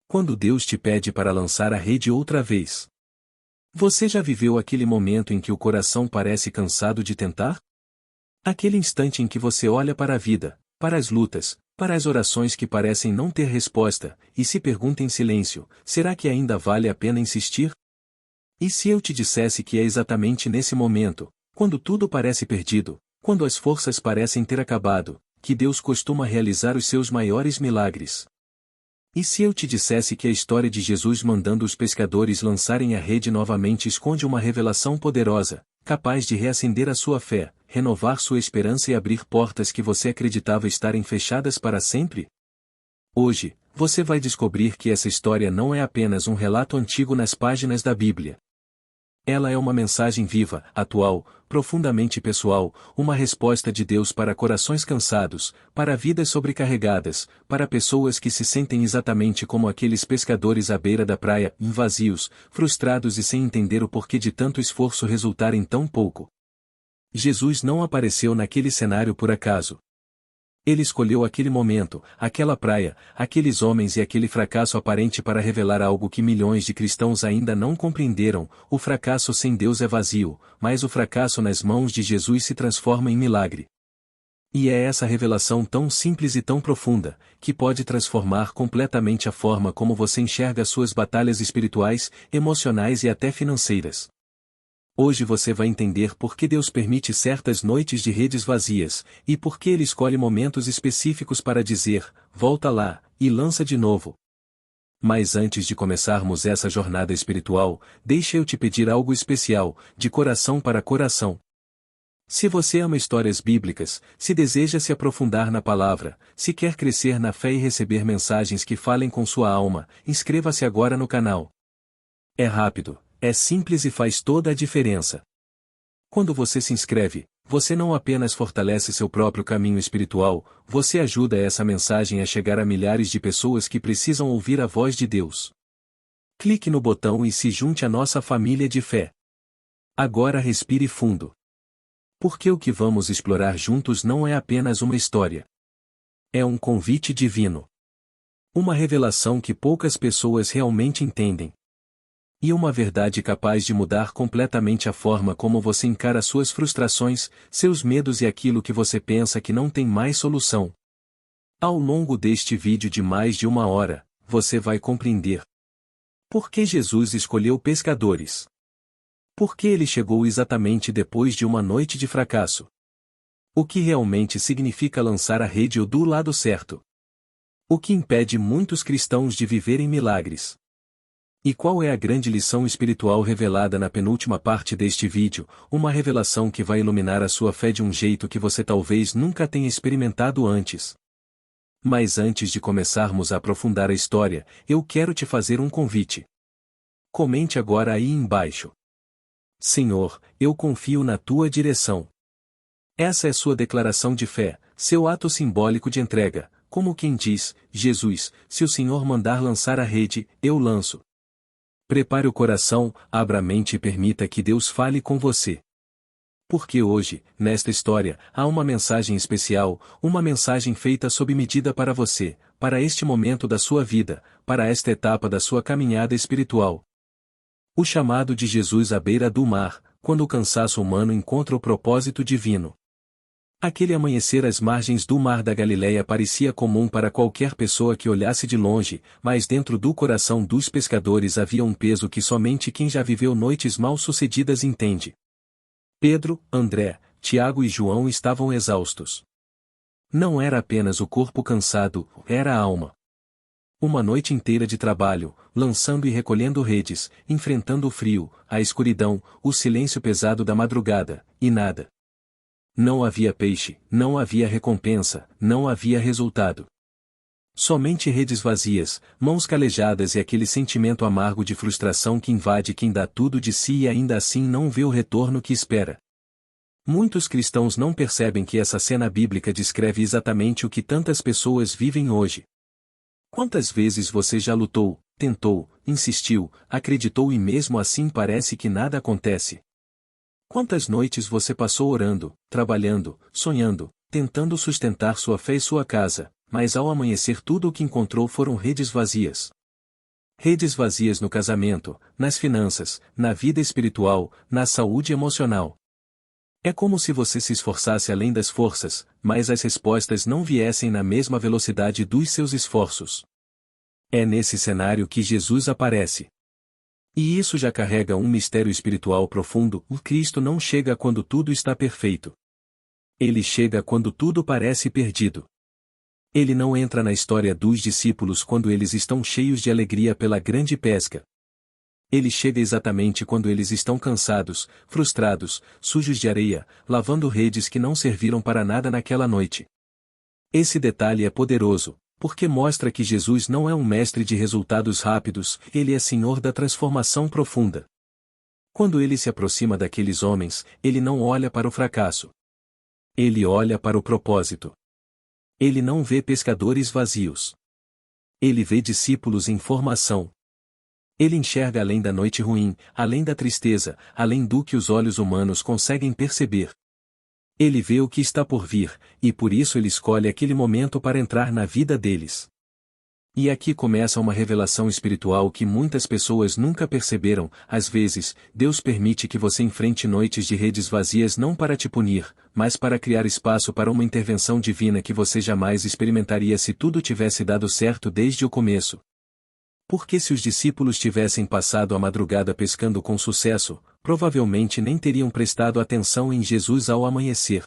Quando Deus te pede para lançar a rede outra vez. Você já viveu aquele momento em que o coração parece cansado de tentar? Aquele instante em que você olha para a vida, para as lutas, para as orações que parecem não ter resposta, e se pergunta em silêncio: será que ainda vale a pena insistir? E se eu te dissesse que é exatamente nesse momento, quando tudo parece perdido, quando as forças parecem ter acabado, que Deus costuma realizar os seus maiores milagres? E se eu te dissesse que a história de Jesus mandando os pescadores lançarem a rede novamente esconde uma revelação poderosa, capaz de reacender a sua fé, renovar sua esperança e abrir portas que você acreditava estarem fechadas para sempre? Hoje, você vai descobrir que essa história não é apenas um relato antigo nas páginas da Bíblia. Ela é uma mensagem viva, atual, profundamente pessoal, uma resposta de Deus para corações cansados, para vidas sobrecarregadas, para pessoas que se sentem exatamente como aqueles pescadores à beira da praia, vazios, frustrados e sem entender o porquê de tanto esforço resultar em tão pouco. Jesus não apareceu naquele cenário por acaso. Ele escolheu aquele momento, aquela praia, aqueles homens e aquele fracasso aparente para revelar algo que milhões de cristãos ainda não compreenderam: o fracasso sem Deus é vazio, mas o fracasso nas mãos de Jesus se transforma em milagre. E é essa revelação tão simples e tão profunda, que pode transformar completamente a forma como você enxerga suas batalhas espirituais, emocionais e até financeiras. Hoje você vai entender por que Deus permite certas noites de redes vazias, e por que Ele escolhe momentos específicos para dizer: volta lá, e lança de novo. Mas antes de começarmos essa jornada espiritual, deixa eu te pedir algo especial, de coração para coração. Se você ama histórias bíblicas, se deseja se aprofundar na palavra, se quer crescer na fé e receber mensagens que falem com sua alma, inscreva-se agora no canal. É rápido. É simples e faz toda a diferença. Quando você se inscreve, você não apenas fortalece seu próprio caminho espiritual, você ajuda essa mensagem a chegar a milhares de pessoas que precisam ouvir a voz de Deus. Clique no botão e se junte à nossa família de fé. Agora respire fundo. Porque o que vamos explorar juntos não é apenas uma história. É um convite divino. Uma revelação que poucas pessoas realmente entendem. E uma verdade capaz de mudar completamente a forma como você encara suas frustrações, seus medos e aquilo que você pensa que não tem mais solução. Ao longo deste vídeo de mais de 1 hora, você vai compreender por que Jesus escolheu pescadores. Por que ele chegou exatamente depois de uma noite de fracasso. O que realmente significa lançar a rede do lado certo. O que impede muitos cristãos de viverem milagres. E qual é a grande lição espiritual revelada na penúltima parte deste vídeo, uma revelação que vai iluminar a sua fé de um jeito que você talvez nunca tenha experimentado antes. Mas antes de começarmos a aprofundar a história, eu quero te fazer um convite. Comente agora aí embaixo. Senhor, eu confio na tua direção. Essa é sua declaração de fé, seu ato simbólico de entrega, como quem diz: Jesus, se o Senhor mandar lançar a rede, eu lanço. Prepare o coração, abra a mente e permita que Deus fale com você. Porque hoje, nesta história, há uma mensagem especial, uma mensagem feita sob medida para você, para este momento da sua vida, para esta etapa da sua caminhada espiritual. O chamado de Jesus à beira do mar, quando o cansaço humano encontra o propósito divino. Aquele amanhecer às margens do mar da Galileia parecia comum para qualquer pessoa que olhasse de longe, mas dentro do coração dos pescadores havia um peso que somente quem já viveu noites mal-sucedidas entende. Pedro, André, Tiago e João estavam exaustos. Não era apenas o corpo cansado, era a alma. Uma noite inteira de trabalho, lançando e recolhendo redes, enfrentando o frio, a escuridão, o silêncio pesado da madrugada, e nada. Não havia peixe, não havia recompensa, não havia resultado. Somente redes vazias, mãos calejadas e aquele sentimento amargo de frustração que invade quem dá tudo de si e ainda assim não vê o retorno que espera. Muitos cristãos não percebem que essa cena bíblica descreve exatamente o que tantas pessoas vivem hoje. Quantas vezes você já lutou, tentou, insistiu, acreditou e mesmo assim parece que nada acontece? Quantas noites você passou orando, trabalhando, sonhando, tentando sustentar sua fé e sua casa, mas ao amanhecer tudo o que encontrou foram redes vazias. Redes vazias no casamento, nas finanças, na vida espiritual, na saúde emocional. É como se você se esforçasse além das forças, mas as respostas não viessem na mesma velocidade dos seus esforços. É nesse cenário que Jesus aparece. E isso já carrega um mistério espiritual profundo: o Cristo não chega quando tudo está perfeito. Ele chega quando tudo parece perdido. Ele não entra na história dos discípulos quando eles estão cheios de alegria pela grande pesca. Ele chega exatamente quando eles estão cansados, frustrados, sujos de areia, lavando redes que não serviram para nada naquela noite. Esse detalhe é poderoso, porque mostra que Jesus não é um mestre de resultados rápidos, ele é Senhor da transformação profunda. Quando ele se aproxima daqueles homens, ele não olha para o fracasso. Ele olha para o propósito. Ele não vê pescadores vazios. Ele vê discípulos em formação. Ele enxerga além da noite ruim, além da tristeza, além do que os olhos humanos conseguem perceber. Ele vê o que está por vir, e por isso ele escolhe aquele momento para entrar na vida deles. E aqui começa uma revelação espiritual que muitas pessoas nunca perceberam. Às vezes, Deus permite que você enfrente noites de redes vazias não para te punir, mas para criar espaço para uma intervenção divina que você jamais experimentaria se tudo tivesse dado certo desde o começo. Porque se os discípulos tivessem passado a madrugada pescando com sucesso, provavelmente nem teriam prestado atenção em Jesus ao amanhecer.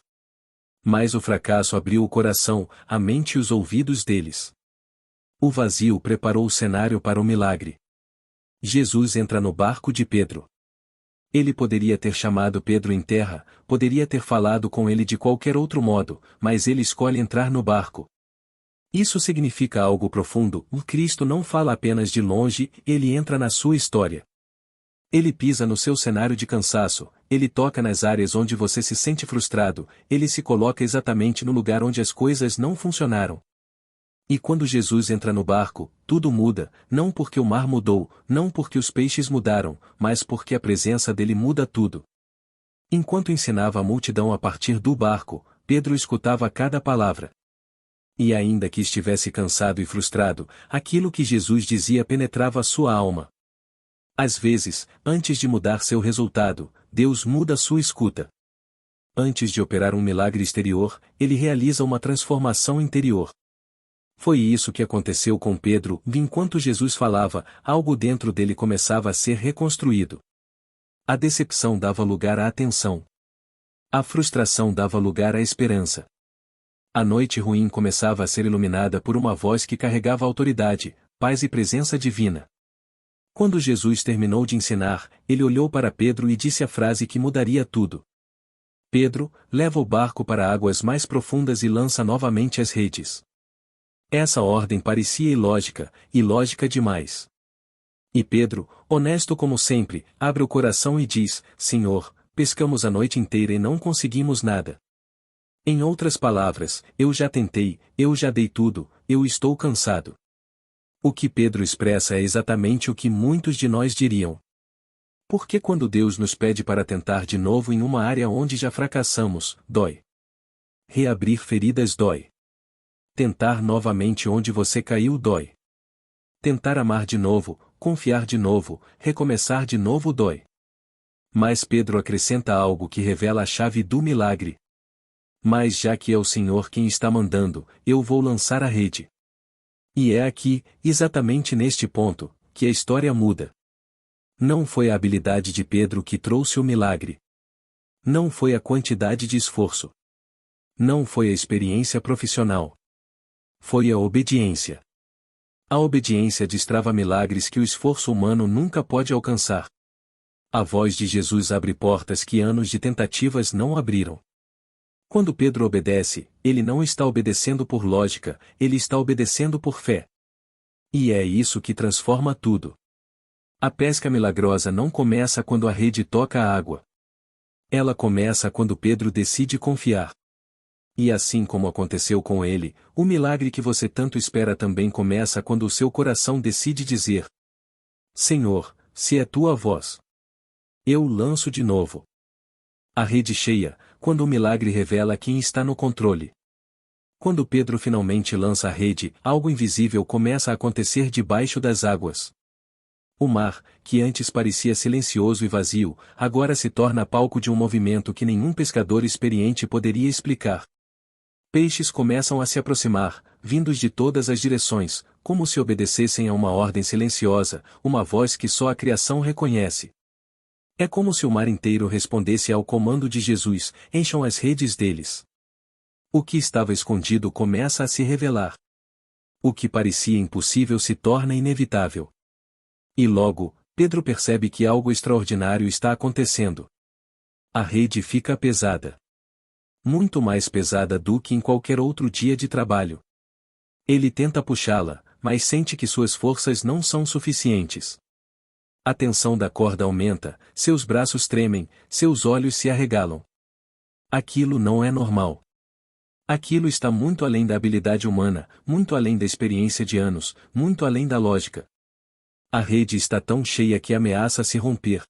Mas o fracasso abriu o coração, a mente e os ouvidos deles. O vazio preparou o cenário para o milagre. Jesus entra no barco de Pedro. Ele poderia ter chamado Pedro em terra, poderia ter falado com ele de qualquer outro modo, mas ele escolhe entrar no barco. Isso significa algo profundo: o Cristo não fala apenas de longe, ele entra na sua história. Ele pisa no seu cenário de cansaço, ele toca nas áreas onde você se sente frustrado, ele se coloca exatamente no lugar onde as coisas não funcionaram. E quando Jesus entra no barco, tudo muda, não porque o mar mudou, não porque os peixes mudaram, mas porque a presença dele muda tudo. Enquanto ensinava a multidão a partir do barco, Pedro escutava cada palavra. E ainda que estivesse cansado e frustrado, aquilo que Jesus dizia penetrava sua alma. Às vezes, antes de mudar seu resultado, Deus muda sua escuta. Antes de operar um milagre exterior, ele realiza uma transformação interior. Foi isso que aconteceu com Pedro, enquanto Jesus falava, algo dentro dele começava a ser reconstruído. A decepção dava lugar à atenção. A frustração dava lugar à esperança. A noite ruim começava a ser iluminada por uma voz que carregava autoridade, paz e presença divina. Quando Jesus terminou de ensinar, ele olhou para Pedro e disse a frase que mudaria tudo. Pedro, leva o barco para águas mais profundas e lança novamente as redes. Essa ordem parecia ilógica demais. E Pedro, honesto como sempre, abre o coração e diz: Senhor, pescamos a noite inteira e não conseguimos nada. Em outras palavras, eu já tentei, eu já dei tudo, eu estou cansado. O que Pedro expressa é exatamente o que muitos de nós diriam. Porque quando Deus nos pede para tentar de novo em uma área onde já fracassamos, dói. Reabrir feridas dói. Tentar novamente onde você caiu dói. Tentar amar de novo, confiar de novo, recomeçar de novo dói. Mas Pedro acrescenta algo que revela a chave do milagre. Mas já que é o Senhor quem está mandando, eu vou lançar a rede. E é aqui, exatamente neste ponto, que a história muda. Não foi a habilidade de Pedro que trouxe o milagre. Não foi a quantidade de esforço. Não foi a experiência profissional. Foi a obediência. A obediência destrava milagres que o esforço humano nunca pode alcançar. A voz de Jesus abre portas que anos de tentativas não abriram. Quando Pedro obedece, ele não está obedecendo por lógica, ele está obedecendo por fé. E é isso que transforma tudo. A pesca milagrosa não começa quando a rede toca a água. Ela começa quando Pedro decide confiar. E assim como aconteceu com ele, o milagre que você tanto espera também começa quando o seu coração decide dizer: Senhor, se é tua voz, eu lanço de novo. A rede cheia, quando o milagre revela quem está no controle. Quando Pedro finalmente lança a rede, algo invisível começa a acontecer debaixo das águas. O mar, que antes parecia silencioso e vazio, agora se torna palco de um movimento que nenhum pescador experiente poderia explicar. Peixes começam a se aproximar, vindos de todas as direções, como se obedecessem a uma ordem silenciosa, uma voz que só a criação reconhece. É como se o mar inteiro respondesse ao comando de Jesus: encham as redes deles. O que estava escondido começa a se revelar. O que parecia impossível se torna inevitável. E logo, Pedro percebe que algo extraordinário está acontecendo. A rede fica pesada. Muito mais pesada do que em qualquer outro dia de trabalho. Ele tenta puxá-la, mas sente que suas forças não são suficientes. A tensão da corda aumenta, seus braços tremem, seus olhos se arregalam. Aquilo não é normal. Aquilo está muito além da habilidade humana, muito além da experiência de anos, muito além da lógica. A rede está tão cheia que ameaça se romper.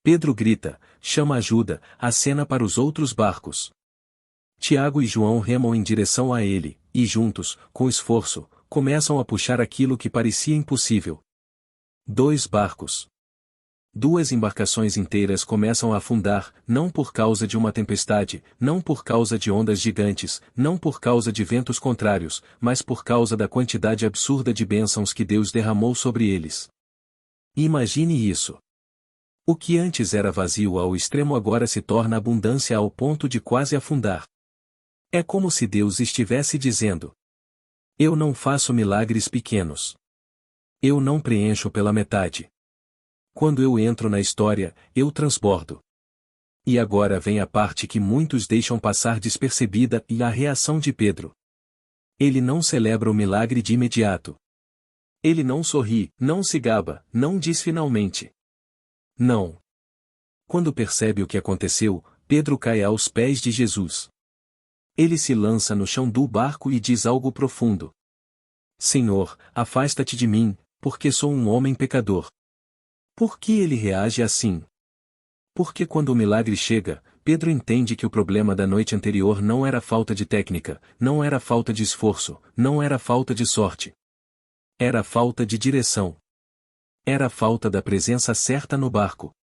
Pedro grita, chama ajuda, acena para os outros barcos. Tiago e João remam em direção a ele, e juntos, com esforço, começam a puxar aquilo que parecia impossível. 2 barcos. 2 embarcações inteiras começam a afundar, não por causa de uma tempestade, não por causa de ondas gigantes, não por causa de ventos contrários, mas por causa da quantidade absurda de bênçãos que Deus derramou sobre eles. Imagine isso. O que antes era vazio ao extremo agora se torna abundância ao ponto de quase afundar. É como se Deus estivesse dizendo: eu não faço milagres pequenos. Eu não preencho pela metade. Quando eu entro na história, eu transbordo. E agora vem a parte que muitos deixam passar despercebida e a reação de Pedro. Ele não celebra o milagre de imediato. Ele não sorri, não se gaba, não diz finalmente. Não. Quando percebe o que aconteceu, Pedro cai aos pés de Jesus. Ele se lança no chão do barco e diz algo profundo. Senhor, afasta-te de mim, porque sou um homem pecador. Por que ele reage assim? Porque quando o milagre chega, Pedro entende que o problema da noite anterior não era falta de técnica, não era falta de esforço, não era falta de sorte. Era falta de direção. Era falta da presença certa no barco.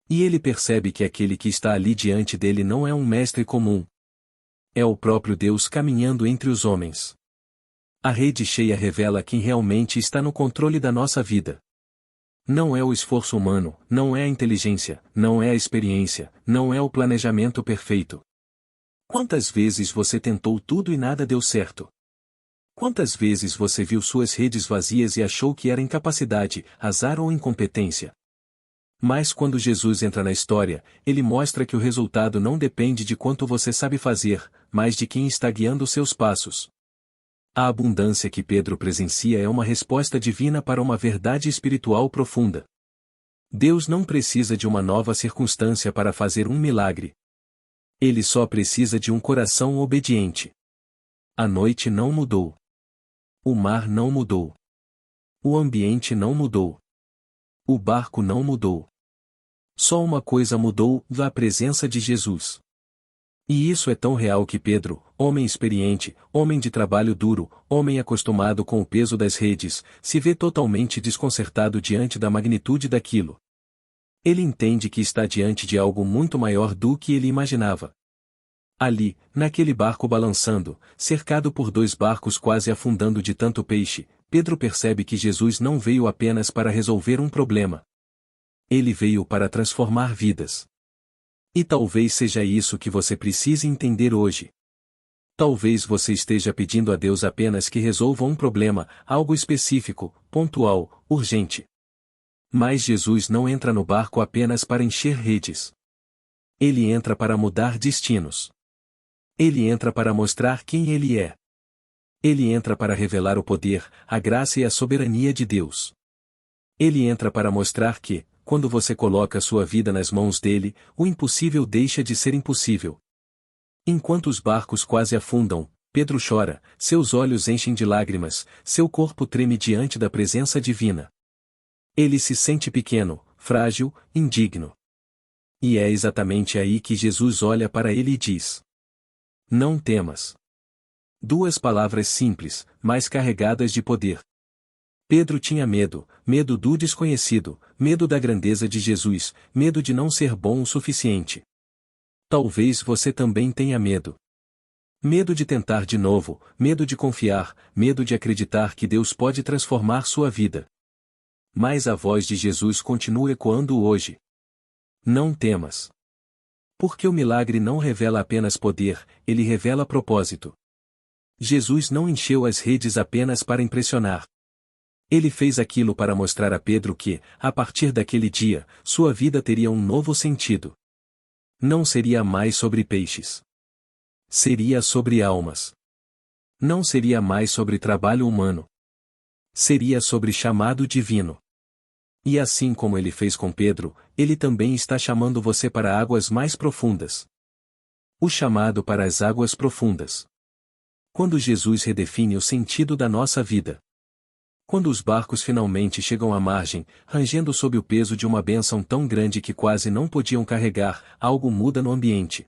E ele percebe que aquele que está ali diante dele não é um mestre comum. É o próprio Deus caminhando entre os homens. A rede cheia revela quem realmente está no controle da nossa vida. Não é o esforço humano, não é a inteligência, não é a experiência, não é o planejamento perfeito. Quantas vezes você tentou tudo e nada deu certo? Quantas vezes você viu suas redes vazias e achou que era incapacidade, azar ou incompetência? Mas quando Jesus entra na história, ele mostra que o resultado não depende de quanto você sabe fazer, mas de quem está guiando os seus passos. A abundância que Pedro presencia é uma resposta divina para uma verdade espiritual profunda. Deus não precisa de uma nova circunstância para fazer um milagre. Ele só precisa de um coração obediente. A noite não mudou. O mar não mudou. O ambiente não mudou. O barco não mudou. Só uma coisa mudou: a presença de Jesus. E isso é tão real que Pedro, homem experiente, homem de trabalho duro, homem acostumado com o peso das redes, se vê totalmente desconcertado diante da magnitude daquilo. Ele entende que está diante de algo muito maior do que ele imaginava. Ali, naquele barco balançando, cercado por 2 barcos quase afundando de tanto peixe, Pedro percebe que Jesus não veio apenas para resolver um problema. Ele veio para transformar vidas. E talvez seja isso que você precise entender hoje. Talvez você esteja pedindo a Deus apenas que resolva um problema, algo específico, pontual, urgente. Mas Jesus não entra no barco apenas para encher redes. Ele entra para mudar destinos. Ele entra para mostrar quem ele é. Ele entra para revelar o poder, a graça e a soberania de Deus. Ele entra para mostrar que, quando você coloca sua vida nas mãos dele, o impossível deixa de ser impossível. Enquanto os barcos quase afundam, Pedro chora, seus olhos enchem de lágrimas, seu corpo treme diante da presença divina. Ele se sente pequeno, frágil, indigno. E é exatamente aí que Jesus olha para ele e diz: Não temas. Duas palavras simples, mas carregadas de poder. Pedro tinha medo, medo do desconhecido, medo da grandeza de Jesus, medo de não ser bom o suficiente. Talvez você também tenha medo. Medo de tentar de novo, medo de confiar, medo de acreditar que Deus pode transformar sua vida. Mas a voz de Jesus continua ecoando hoje. Não temas. Porque o milagre não revela apenas poder, ele revela propósito. Jesus não encheu as redes apenas para impressionar. Ele fez aquilo para mostrar a Pedro que, a partir daquele dia, sua vida teria um novo sentido. Não seria mais sobre peixes. Seria sobre almas. Não seria mais sobre trabalho humano. Seria sobre chamado divino. E assim como ele fez com Pedro, ele também está chamando você para águas mais profundas. O chamado para as águas profundas. Quando Jesus redefine o sentido da nossa vida. Quando os barcos finalmente chegam à margem, rangendo sob o peso de uma bênção tão grande que quase não podiam carregar, algo muda no ambiente.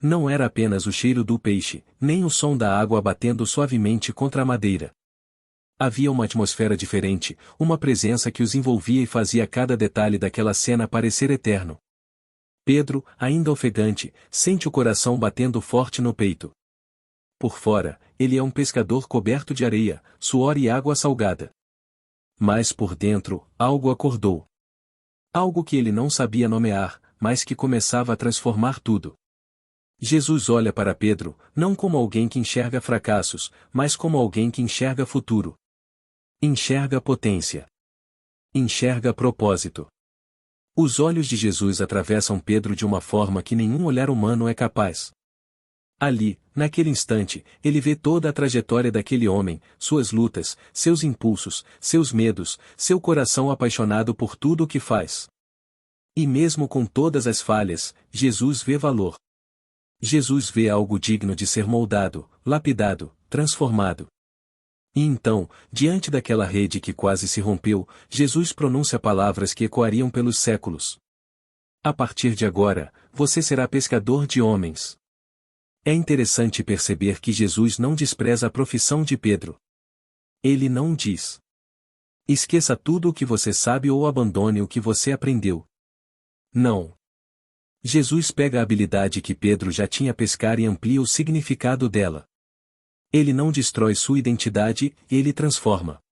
Não era apenas o cheiro do peixe, nem o som da água batendo suavemente contra a madeira. Havia uma atmosfera diferente, uma presença que os envolvia e fazia cada detalhe daquela cena parecer eterno. Pedro, ainda ofegante, sente o coração batendo forte no peito. Por fora, ele é um pescador coberto de areia, suor e água salgada. Mas por dentro, algo acordou. Algo que ele não sabia nomear, mas que começava a transformar tudo. Jesus olha para Pedro, não como alguém que enxerga fracassos, mas como alguém que enxerga futuro. Enxerga potência. Enxerga propósito. Os olhos de Jesus atravessam Pedro de uma forma que nenhum olhar humano é capaz. Ali, naquele instante, ele vê toda a trajetória daquele homem, suas lutas, seus impulsos, seus medos, seu coração apaixonado por tudo o que faz. E mesmo com todas as falhas, Jesus vê valor. Jesus vê algo digno de ser moldado, lapidado, transformado. E então, diante daquela rede que quase se rompeu, Jesus pronuncia palavras que ecoariam pelos séculos. A partir de agora, você será pescador de homens. É interessante perceber que Jesus não despreza a profissão de Pedro. Ele não diz: esqueça tudo o que você sabe ou abandone o que você aprendeu. Não. Jesus pega a habilidade que Pedro já tinha a pescar e amplia o significado dela. Ele não destrói sua identidade, ele transforma.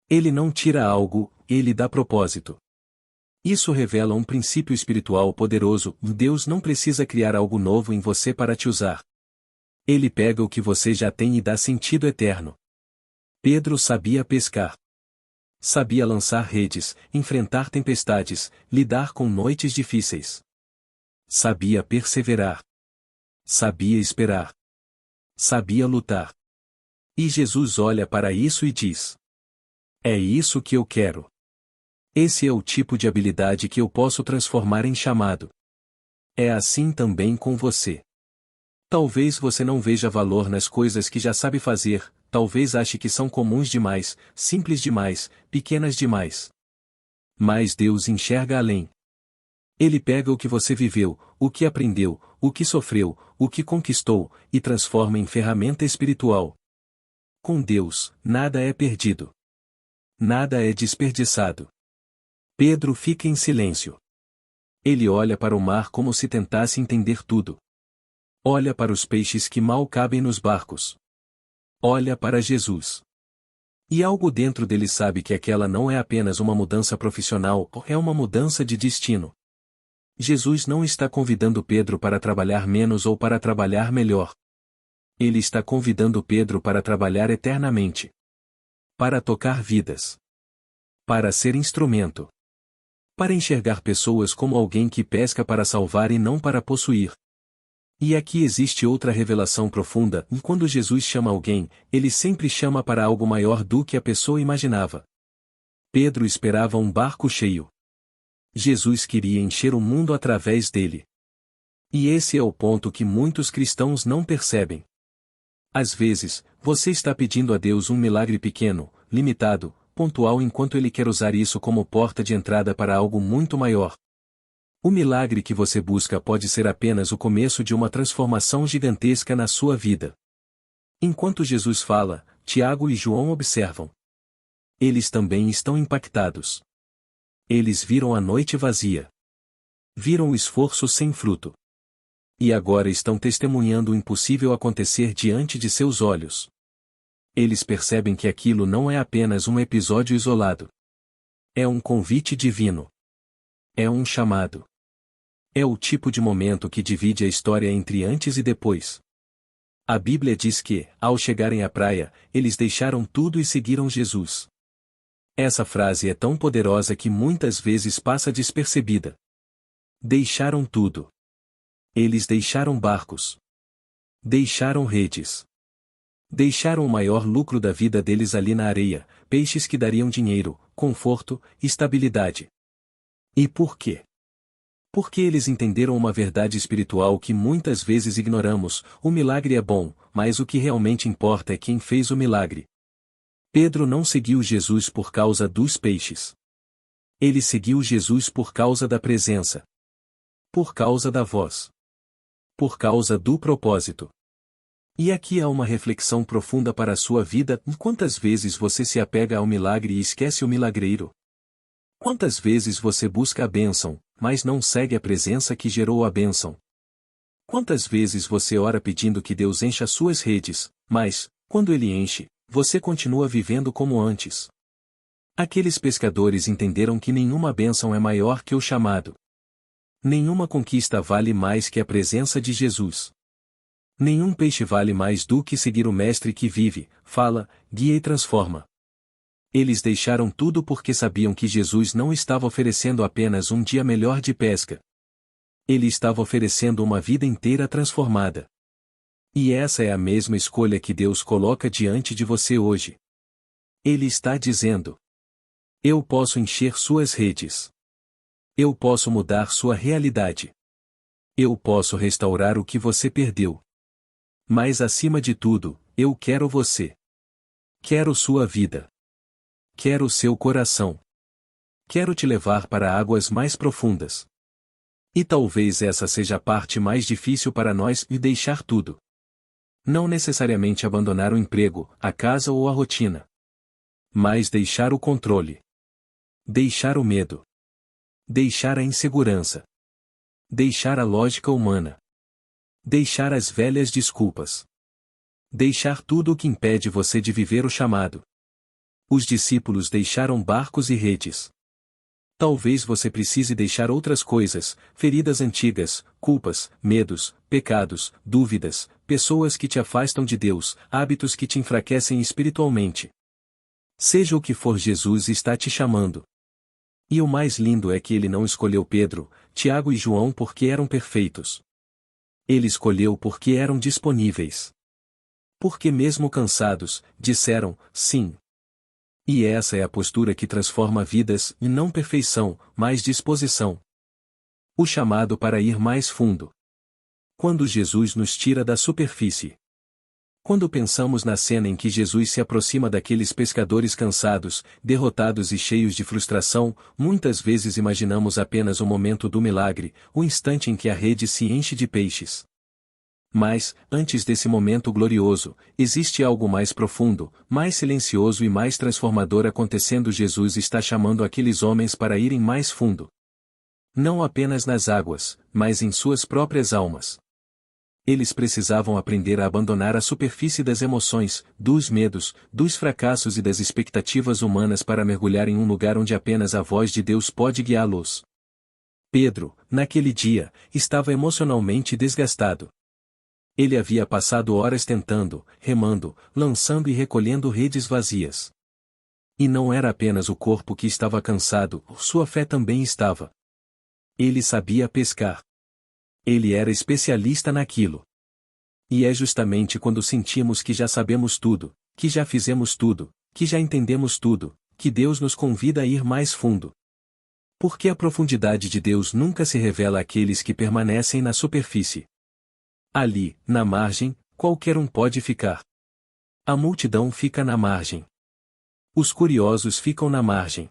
Ele não tira algo, ele dá propósito. Isso revela um princípio espiritual poderoso: Deus não precisa criar algo novo em você para te usar. Ele pega o que você já tem e dá sentido eterno. Pedro sabia pescar. Sabia lançar redes, enfrentar tempestades, lidar com noites difíceis. Sabia perseverar. Sabia esperar. Sabia lutar. E Jesus olha para isso e diz: é isso que eu quero. Esse é o tipo de habilidade que eu posso transformar em chamado. É assim também com você. Talvez você não veja valor nas coisas que já sabe fazer, talvez ache que são comuns demais, simples demais, pequenas demais. Mas Deus enxerga além. Ele pega o que você viveu, o que aprendeu, o que sofreu, o que conquistou, e transforma em ferramenta espiritual. Com Deus, nada é perdido. Nada é desperdiçado. Pedro fica em silêncio. Ele olha para o mar como se tentasse entender tudo. Olha para os peixes que mal cabem nos barcos. Olha para Jesus. E algo dentro dele sabe que aquela não é apenas uma mudança profissional, é uma mudança de destino. Jesus não está convidando Pedro para trabalhar menos ou para trabalhar melhor. Ele está convidando Pedro para trabalhar eternamente. Para tocar vidas. Para ser instrumento. Para enxergar pessoas como alguém que pesca para salvar e não para possuir. E aqui existe outra revelação profunda: quando Jesus chama alguém, ele sempre chama para algo maior do que a pessoa imaginava. Pedro esperava um barco cheio. Jesus queria encher o mundo através dele. E esse é o ponto que muitos cristãos não percebem. Às vezes, você está pedindo a Deus um milagre pequeno, limitado, pontual, enquanto Ele quer usar isso como porta de entrada para algo muito maior. O milagre que você busca pode ser apenas o começo de uma transformação gigantesca na sua vida. Enquanto Jesus fala, Tiago e João observam. Eles também estão impactados. Eles viram a noite vazia. Viram o esforço sem fruto. E agora estão testemunhando o impossível acontecer diante de seus olhos. Eles percebem que aquilo não é apenas um episódio isolado. É um convite divino. É um chamado. É o tipo de momento que divide a história entre antes e depois. A Bíblia diz que, ao chegarem à praia, eles deixaram tudo e seguiram Jesus. Essa frase é tão poderosa que muitas vezes passa despercebida. Deixaram tudo. Eles deixaram barcos. Deixaram redes. Deixaram o maior lucro da vida deles ali na areia, peixes que dariam dinheiro, conforto, estabilidade. E por quê? Porque eles entenderam uma verdade espiritual que muitas vezes ignoramos: o milagre é bom, mas o que realmente importa é quem fez o milagre. Pedro não seguiu Jesus por causa dos peixes. Ele seguiu Jesus por causa da presença. Por causa da voz. Por causa do propósito. E aqui há uma reflexão profunda para a sua vida: quantas vezes você se apega ao milagre e esquece o milagreiro? Quantas vezes você busca a bênção, mas não segue a presença que gerou a bênção? Quantas vezes você ora pedindo que Deus encha suas redes, mas, quando Ele enche, você continua vivendo como antes? Aqueles pescadores entenderam que nenhuma bênção é maior que o chamado. Nenhuma conquista vale mais que a presença de Jesus. Nenhum peixe vale mais do que seguir o Mestre que vive, fala, guia e transforma. Eles deixaram tudo porque sabiam que Jesus não estava oferecendo apenas um dia melhor de pesca. Ele estava oferecendo uma vida inteira transformada. E essa é a mesma escolha que Deus coloca diante de você hoje. Ele está dizendo: eu posso encher suas redes. Eu posso mudar sua realidade. Eu posso restaurar o que você perdeu. Mas acima de tudo, eu quero você. Quero sua vida. Quero o seu coração. Quero te levar para águas mais profundas. E talvez essa seja a parte mais difícil para nós: e deixar tudo. Não necessariamente abandonar o emprego, a casa ou a rotina. Mas deixar o controle. Deixar o medo. Deixar a insegurança. Deixar a lógica humana. Deixar as velhas desculpas. Deixar tudo o que impede você de viver o chamado. Os discípulos deixaram barcos e redes. Talvez você precise deixar outras coisas: feridas antigas, culpas, medos, pecados, dúvidas, pessoas que te afastam de Deus, hábitos que te enfraquecem espiritualmente. Seja o que for, Jesus está te chamando. E o mais lindo é que ele não escolheu Pedro, Tiago e João porque eram perfeitos. Ele escolheu porque eram disponíveis. Porque mesmo cansados, disseram, sim. E essa é a postura que transforma vidas, e não perfeição, mas disposição. O chamado para ir mais fundo. Quando Jesus nos tira da superfície. Quando pensamos na cena em que Jesus se aproxima daqueles pescadores cansados, derrotados e cheios de frustração, muitas vezes imaginamos apenas o momento do milagre, o instante em que a rede se enche de peixes. Mas, antes desse momento glorioso, existe algo mais profundo, mais silencioso e mais transformador acontecendo. Jesus está chamando aqueles homens para irem mais fundo. Não apenas nas águas, mas em suas próprias almas. Eles precisavam aprender a abandonar a superfície das emoções, dos medos, dos fracassos e das expectativas humanas para mergulhar em um lugar onde apenas a voz de Deus pode guiá-los. Pedro, naquele dia, estava emocionalmente desgastado. Ele havia passado horas tentando, remando, lançando e recolhendo redes vazias. E não era apenas o corpo que estava cansado, sua fé também estava. Ele sabia pescar. Ele era especialista naquilo. E é justamente quando sentimos que já sabemos tudo, que já fizemos tudo, que já entendemos tudo, que Deus nos convida a ir mais fundo. Porque a profundidade de Deus nunca se revela àqueles que permanecem na superfície. Ali, na margem, qualquer um pode ficar. A multidão fica na margem. Os curiosos ficam na margem.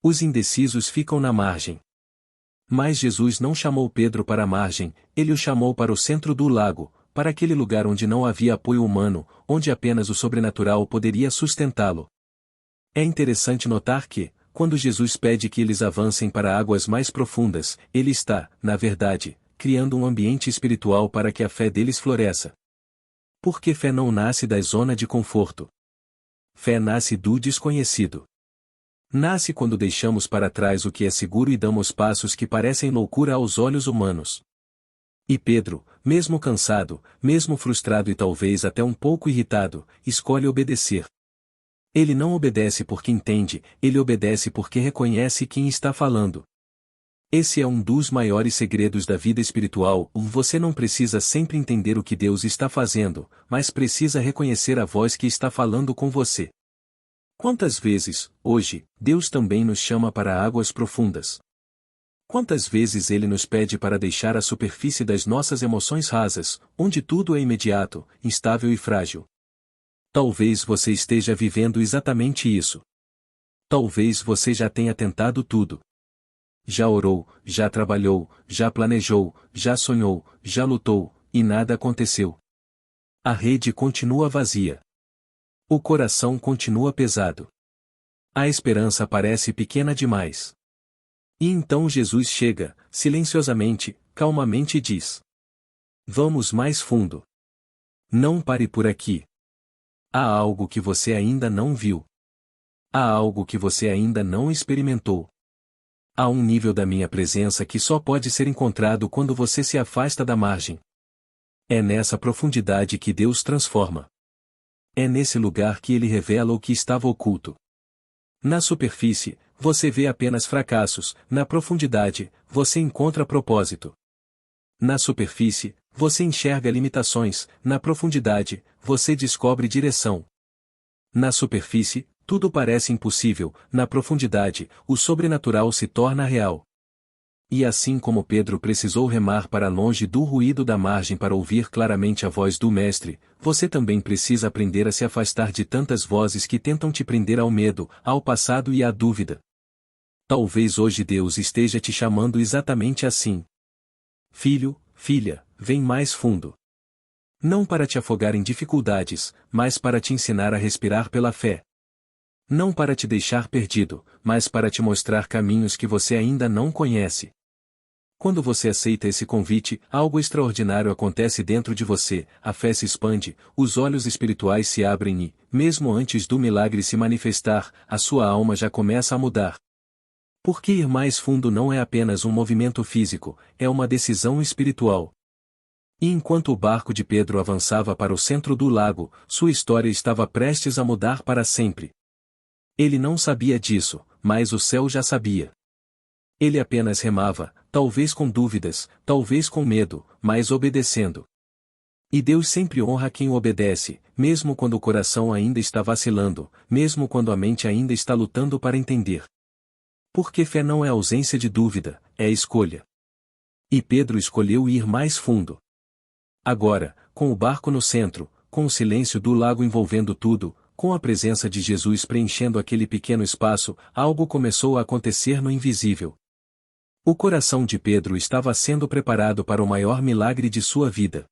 Os indecisos ficam na margem. Mas Jesus não chamou Pedro para a margem, ele o chamou para o centro do lago, para aquele lugar onde não havia apoio humano, onde apenas o sobrenatural poderia sustentá-lo. É interessante notar que, quando Jesus pede que eles avancem para águas mais profundas, ele está, na verdade, criando um ambiente espiritual para que a fé deles floresça. Porque fé não nasce da zona de conforto. Fé nasce do desconhecido. Nasce quando deixamos para trás o que é seguro e damos passos que parecem loucura aos olhos humanos. E Pedro, mesmo cansado, mesmo frustrado e talvez até um pouco irritado, escolhe obedecer. Ele não obedece porque entende, ele obedece porque reconhece quem está falando. Esse é um dos maiores segredos da vida espiritual. Você não precisa sempre entender o que Deus está fazendo, mas precisa reconhecer a voz que está falando com você. Quantas vezes, hoje, Deus também nos chama para águas profundas? Quantas vezes Ele nos pede para deixar a superfície das nossas emoções rasas, onde tudo é imediato, instável e frágil? Talvez você esteja vivendo exatamente isso. Talvez você já tenha tentado tudo. Já orou, já trabalhou, já planejou, já sonhou, já lutou, e nada aconteceu. A rede continua vazia. O coração continua pesado. A esperança parece pequena demais. E então Jesus chega, silenciosamente, calmamente e diz: Vamos mais fundo. Não pare por aqui. Há algo que você ainda não viu. Há algo que você ainda não experimentou. Há um nível da minha presença que só pode ser encontrado quando você se afasta da margem. É nessa profundidade que Deus transforma. É nesse lugar que Ele revela o que estava oculto. Na superfície, você vê apenas fracassos, na profundidade, você encontra propósito. Na superfície, você enxerga limitações, na profundidade, você descobre direção. Na superfície, tudo parece impossível, na profundidade, o sobrenatural se torna real. E assim como Pedro precisou remar para longe do ruído da margem para ouvir claramente a voz do Mestre, você também precisa aprender a se afastar de tantas vozes que tentam te prender ao medo, ao passado e à dúvida. Talvez hoje Deus esteja te chamando exatamente assim. Filho, filha, vem mais fundo. Não para te afogar em dificuldades, mas para te ensinar a respirar pela fé. Não para te deixar perdido, mas para te mostrar caminhos que você ainda não conhece. Quando você aceita esse convite, algo extraordinário acontece dentro de você, a fé se expande, os olhos espirituais se abrem e, mesmo antes do milagre se manifestar, a sua alma já começa a mudar. Porque ir mais fundo não é apenas um movimento físico, é uma decisão espiritual. E enquanto o barco de Pedro avançava para o centro do lago, sua história estava prestes a mudar para sempre. Ele não sabia disso, mas o céu já sabia. Ele apenas remava, talvez com dúvidas, talvez com medo, mas obedecendo. E Deus sempre honra quem o obedece, mesmo quando o coração ainda está vacilando, mesmo quando a mente ainda está lutando para entender. Porque fé não é ausência de dúvida, é escolha. E Pedro escolheu ir mais fundo. Agora, com o barco no centro, com o silêncio do lago envolvendo tudo, com a presença de Jesus preenchendo aquele pequeno espaço, algo começou a acontecer no invisível. O coração de Pedro estava sendo preparado para o maior milagre de sua vida.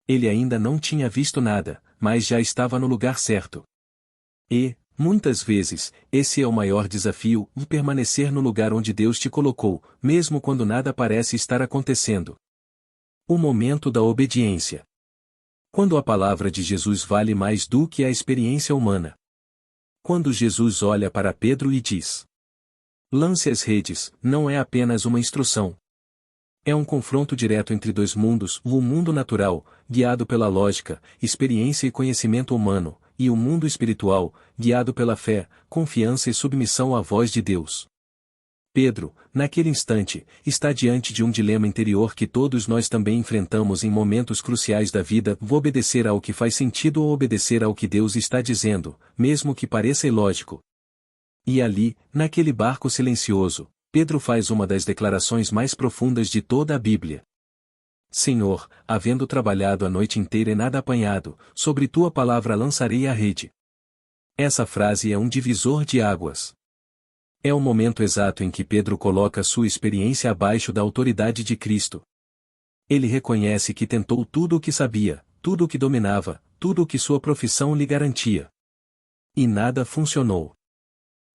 Ele ainda não tinha visto nada, mas já estava no lugar certo. E, muitas vezes, esse é o maior desafio, permanecer no lugar onde Deus te colocou, mesmo quando nada parece estar acontecendo. O momento da obediência. Quando a palavra de Jesus vale mais do que a experiência humana. Quando Jesus olha para Pedro e diz: Lance as redes, não é apenas uma instrução. É um confronto direto entre dois mundos, o mundo natural, guiado pela lógica, experiência e conhecimento humano, e o mundo espiritual, guiado pela fé, confiança e submissão à voz de Deus. Pedro, naquele instante, está diante de um dilema interior que todos nós também enfrentamos em momentos cruciais da vida: vou obedecer ao que faz sentido ou obedecer ao que Deus está dizendo, mesmo que pareça ilógico. E ali, naquele barco silencioso, Pedro faz uma das declarações mais profundas de toda a Bíblia. Senhor, havendo trabalhado a noite inteira e nada apanhado, sobre tua palavra lançarei a rede. Essa frase é um divisor de águas. É o momento exato em que Pedro coloca sua experiência abaixo da autoridade de Cristo. Ele reconhece que tentou tudo o que sabia, tudo o que dominava, tudo o que sua profissão lhe garantia. E nada funcionou.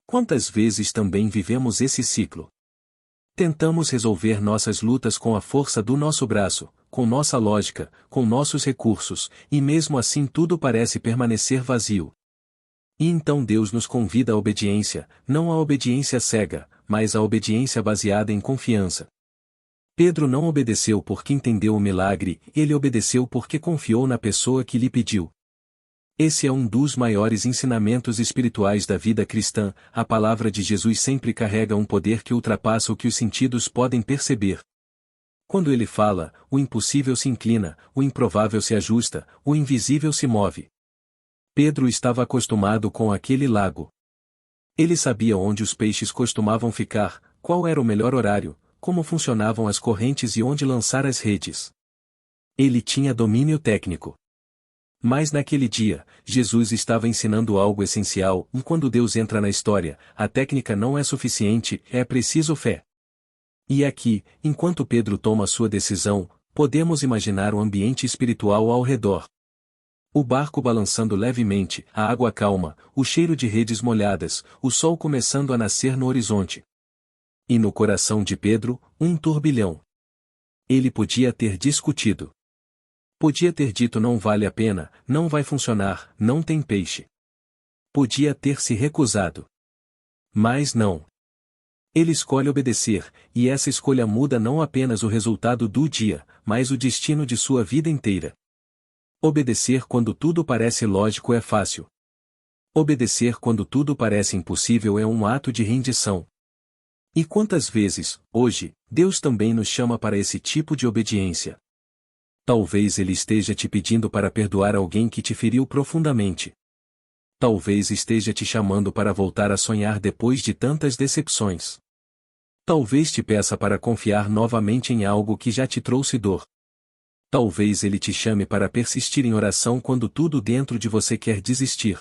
Quantas vezes também vivemos esse ciclo? Tentamos resolver nossas lutas com a força do nosso braço, com nossa lógica, com nossos recursos, e mesmo assim tudo parece permanecer vazio. E então Deus nos convida à obediência, não à obediência cega, mas à obediência baseada em confiança. Pedro não obedeceu porque entendeu o milagre, ele obedeceu porque confiou na pessoa que lhe pediu. Esse é um dos maiores ensinamentos espirituais da vida cristã. A palavra de Jesus sempre carrega um poder que ultrapassa o que os sentidos podem perceber. Quando ele fala, o impossível se inclina, o improvável se ajusta, o invisível se move. Pedro estava acostumado com aquele lago. Ele sabia onde os peixes costumavam ficar, qual era o melhor horário, como funcionavam as correntes e onde lançar as redes. Ele tinha domínio técnico. Mas naquele dia, Jesus estava ensinando algo essencial, e quando Deus entra na história, a técnica não é suficiente, é preciso fé. E aqui, enquanto Pedro toma sua decisão, podemos imaginar o ambiente espiritual ao redor. O barco balançando levemente, a água calma, o cheiro de redes molhadas, o sol começando a nascer no horizonte. E no coração de Pedro, um turbilhão. Ele podia ter discutido. Podia ter dito não vale a pena, não vai funcionar, não tem peixe. Podia ter se recusado. Mas não. Ele escolhe obedecer, e essa escolha muda não apenas o resultado do dia, mas o destino de sua vida inteira. Obedecer quando tudo parece lógico é fácil. Obedecer quando tudo parece impossível é um ato de rendição. E quantas vezes, hoje, Deus também nos chama para esse tipo de obediência? Talvez Ele esteja te pedindo para perdoar alguém que te feriu profundamente. Talvez esteja te chamando para voltar a sonhar depois de tantas decepções. Talvez te peça para confiar novamente em algo que já te trouxe dor. Talvez Ele te chame para persistir em oração quando tudo dentro de você quer desistir.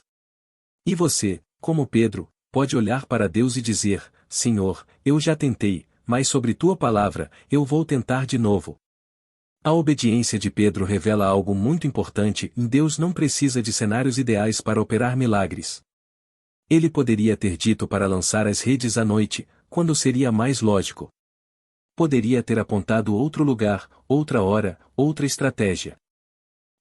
E você, como Pedro, pode olhar para Deus e dizer: Senhor, eu já tentei, mas sobre tua palavra, eu vou tentar de novo. A obediência de Pedro revela algo muito importante: Deus não precisa de cenários ideais para operar milagres. Ele poderia ter dito para lançar as redes à noite, quando seria mais lógico. Poderia ter apontado outro lugar, outra hora, outra estratégia.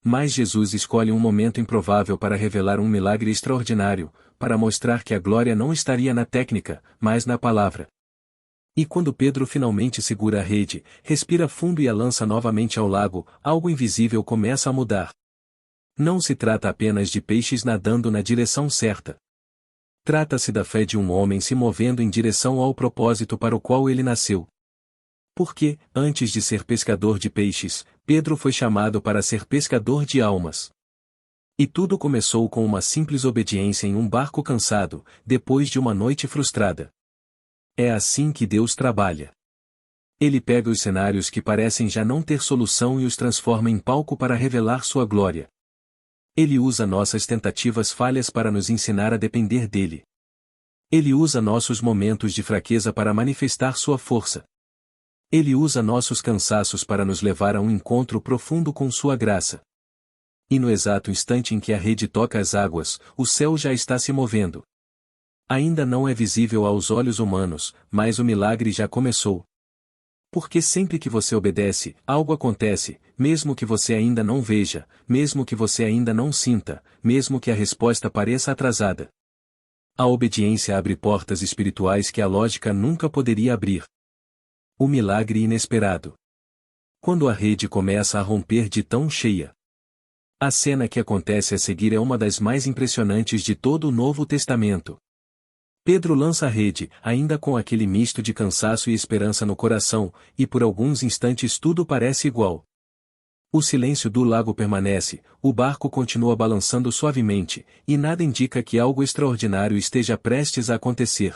Mas Jesus escolhe um momento improvável para revelar um milagre extraordinário, para mostrar que a glória não estaria na técnica, mas na palavra. E quando Pedro finalmente segura a rede, respira fundo e a lança novamente ao lago, algo invisível começa a mudar. Não se trata apenas de peixes nadando na direção certa. Trata-se da fé de um homem se movendo em direção ao propósito para o qual ele nasceu. Porque, antes de ser pescador de peixes, Pedro foi chamado para ser pescador de almas. E tudo começou com uma simples obediência em um barco cansado, depois de uma noite frustrada. É assim que Deus trabalha. Ele pega os cenários que parecem já não ter solução e os transforma em palco para revelar sua glória. Ele usa nossas tentativas falhas para nos ensinar a depender dele. Ele usa nossos momentos de fraqueza para manifestar sua força. Ele usa nossos cansaços para nos levar a um encontro profundo com sua graça. E no exato instante em que a rede toca as águas, o céu já está se movendo. Ainda não é visível aos olhos humanos, mas o milagre já começou. Porque sempre que você obedece, algo acontece, mesmo que você ainda não veja, mesmo que você ainda não sinta, mesmo que a resposta pareça atrasada. A obediência abre portas espirituais que a lógica nunca poderia abrir. O milagre inesperado. Quando a rede começa a romper de tão cheia. A cena que acontece a seguir é uma das mais impressionantes de todo o Novo Testamento. Pedro lança a rede, ainda com aquele misto de cansaço e esperança no coração, e por alguns instantes tudo parece igual. O silêncio do lago permanece, o barco continua balançando suavemente, e nada indica que algo extraordinário esteja prestes a acontecer.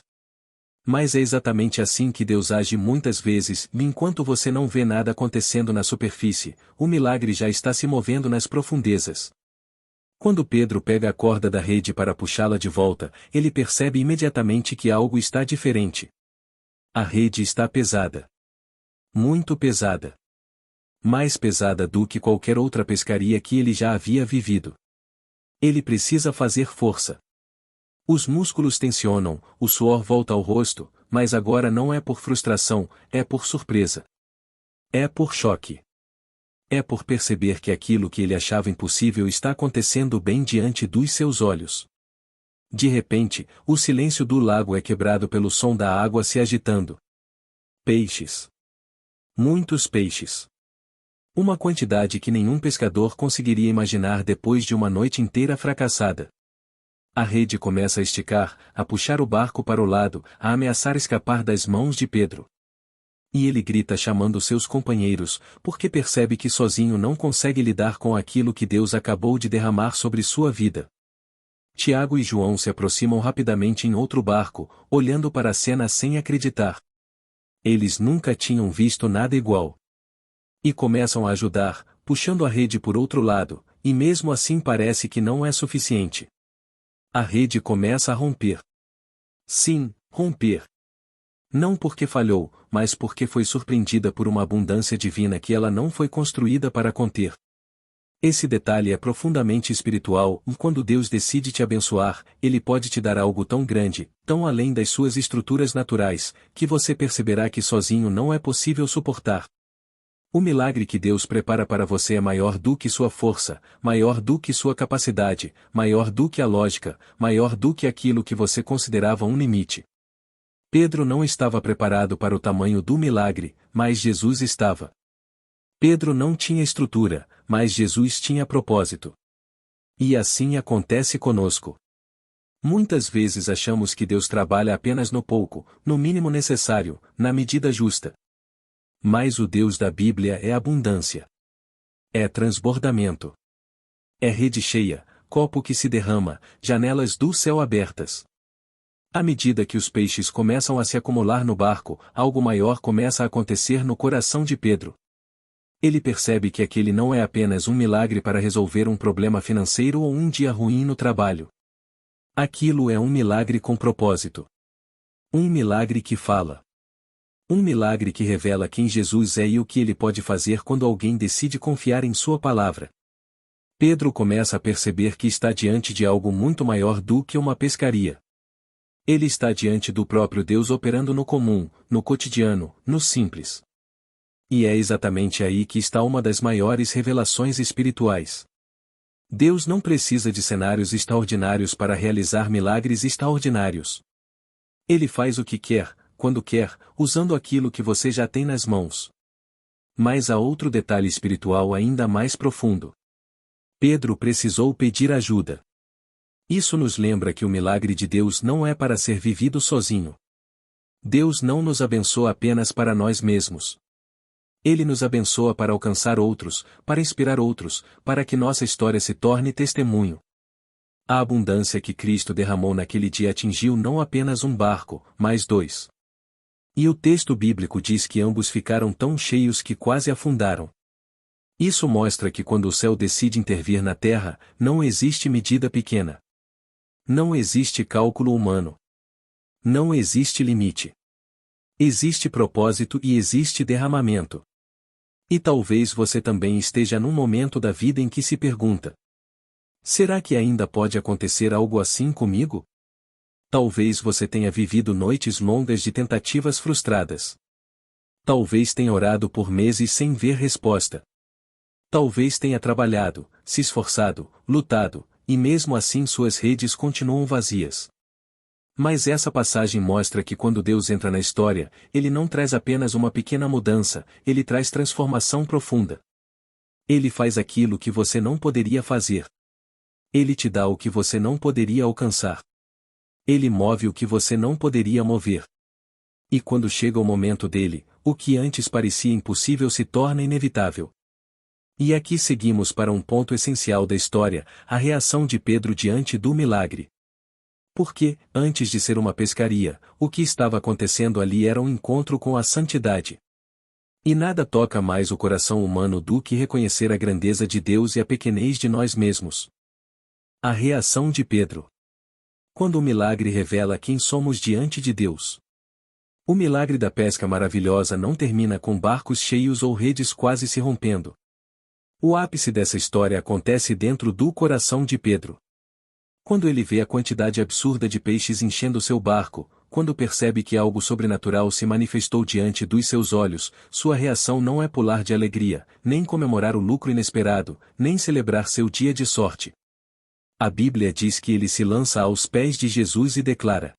Mas é exatamente assim que Deus age muitas vezes, e enquanto você não vê nada acontecendo na superfície, o milagre já está se movendo nas profundezas. Quando Pedro pega a corda da rede para puxá-la de volta, ele percebe imediatamente que algo está diferente. A rede está pesada. Muito pesada. Mais pesada do que qualquer outra pescaria que ele já havia vivido. Ele precisa fazer força. Os músculos tensionam, o suor volta ao rosto, mas agora não é por frustração, é por surpresa. É por choque. É por perceber que aquilo que ele achava impossível está acontecendo bem diante dos seus olhos. De repente, o silêncio do lago é quebrado pelo som da água se agitando. Peixes. Muitos peixes. Uma quantidade que nenhum pescador conseguiria imaginar depois de uma noite inteira fracassada. A rede começa a esticar, a puxar o barco para o lado, a ameaçar escapar das mãos de Pedro. E ele grita chamando seus companheiros, porque percebe que sozinho não consegue lidar com aquilo que Deus acabou de derramar sobre sua vida. Tiago e João se aproximam rapidamente em outro barco, olhando para a cena sem acreditar. Eles nunca tinham visto nada igual. E começam a ajudar, puxando a rede por outro lado, e mesmo assim parece que não é suficiente. A rede começa a romper. Sim, romper. Não porque falhou, mas porque foi surpreendida por uma abundância divina que ela não foi construída para conter. Esse detalhe é profundamente espiritual, e quando Deus decide te abençoar, Ele pode te dar algo tão grande, tão além das suas estruturas naturais, que você perceberá que sozinho não é possível suportar. O milagre que Deus prepara para você é maior do que sua força, maior do que sua capacidade, maior do que a lógica, maior do que aquilo que você considerava um limite. Pedro não estava preparado para o tamanho do milagre, mas Jesus estava. Pedro não tinha estrutura, mas Jesus tinha propósito. E assim acontece conosco. Muitas vezes achamos que Deus trabalha apenas no pouco, no mínimo necessário, na medida justa. Mas o Deus da Bíblia é abundância. É transbordamento. É rede cheia, copo que se derrama, janelas do céu abertas. À medida que os peixes começam a se acumular no barco, algo maior começa a acontecer no coração de Pedro. Ele percebe que aquele não é apenas um milagre para resolver um problema financeiro ou um dia ruim no trabalho. Aquilo é um milagre com propósito. Um milagre que fala. Um milagre que revela quem Jesus é e o que ele pode fazer quando alguém decide confiar em sua palavra. Pedro começa a perceber que está diante de algo muito maior do que uma pescaria. Ele está diante do próprio Deus operando no comum, no cotidiano, no simples. E é exatamente aí que está uma das maiores revelações espirituais. Deus não precisa de cenários extraordinários para realizar milagres extraordinários. Ele faz o que quer, quando quer, usando aquilo que você já tem nas mãos. Mas há outro detalhe espiritual ainda mais profundo. Pedro precisou pedir ajuda. Isso nos lembra que o milagre de Deus não é para ser vivido sozinho. Deus não nos abençoa apenas para nós mesmos. Ele nos abençoa para alcançar outros, para inspirar outros, para que nossa história se torne testemunho. A abundância que Cristo derramou naquele dia atingiu não apenas um barco, mas 2. E o texto bíblico diz que ambos ficaram tão cheios que quase afundaram. Isso mostra que quando o céu decide intervir na terra, não existe medida pequena. Não existe cálculo humano. Não existe limite. Existe propósito e existe derramamento. E talvez você também esteja num momento da vida em que se pergunta: será que ainda pode acontecer algo assim comigo? Talvez você tenha vivido noites longas de tentativas frustradas. Talvez tenha orado por meses sem ver resposta. Talvez tenha trabalhado, se esforçado, lutado, e mesmo assim suas redes continuam vazias. Mas essa passagem mostra que quando Deus entra na história, Ele não traz apenas uma pequena mudança, Ele traz transformação profunda. Ele faz aquilo que você não poderia fazer. Ele te dá o que você não poderia alcançar. Ele move o que você não poderia mover. E quando chega o momento dele, o que antes parecia impossível se torna inevitável. E aqui seguimos para um ponto essencial da história, a reação de Pedro diante do milagre. Porque, antes de ser uma pescaria, o que estava acontecendo ali era um encontro com a santidade. E nada toca mais o coração humano do que reconhecer a grandeza de Deus e a pequenez de nós mesmos. A reação de Pedro. Quando o milagre revela quem somos diante de Deus. O milagre da pesca maravilhosa não termina com barcos cheios ou redes quase se rompendo. O ápice dessa história acontece dentro do coração de Pedro. Quando ele vê a quantidade absurda de peixes enchendo seu barco, quando percebe que algo sobrenatural se manifestou diante dos seus olhos, sua reação não é pular de alegria, nem comemorar o lucro inesperado, nem celebrar seu dia de sorte. A Bíblia diz que ele se lança aos pés de Jesus e declara: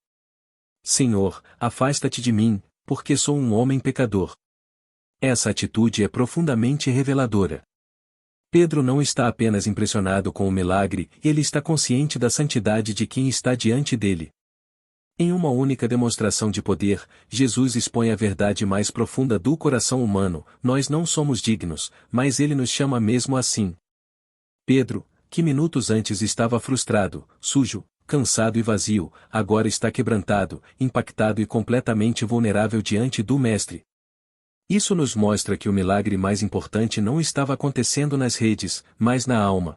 Senhor, afasta-te de mim, porque sou um homem pecador. Essa atitude é profundamente reveladora. Pedro não está apenas impressionado com o milagre, ele está consciente da santidade de quem está diante dele. Em uma única demonstração de poder, Jesus expõe a verdade mais profunda do coração humano: nós não somos dignos, mas ele nos chama mesmo assim. Pedro, que minutos antes estava frustrado, sujo, cansado e vazio, agora está quebrantado, impactado e completamente vulnerável diante do Mestre. Isso nos mostra que o milagre mais importante não estava acontecendo nas redes, mas na alma.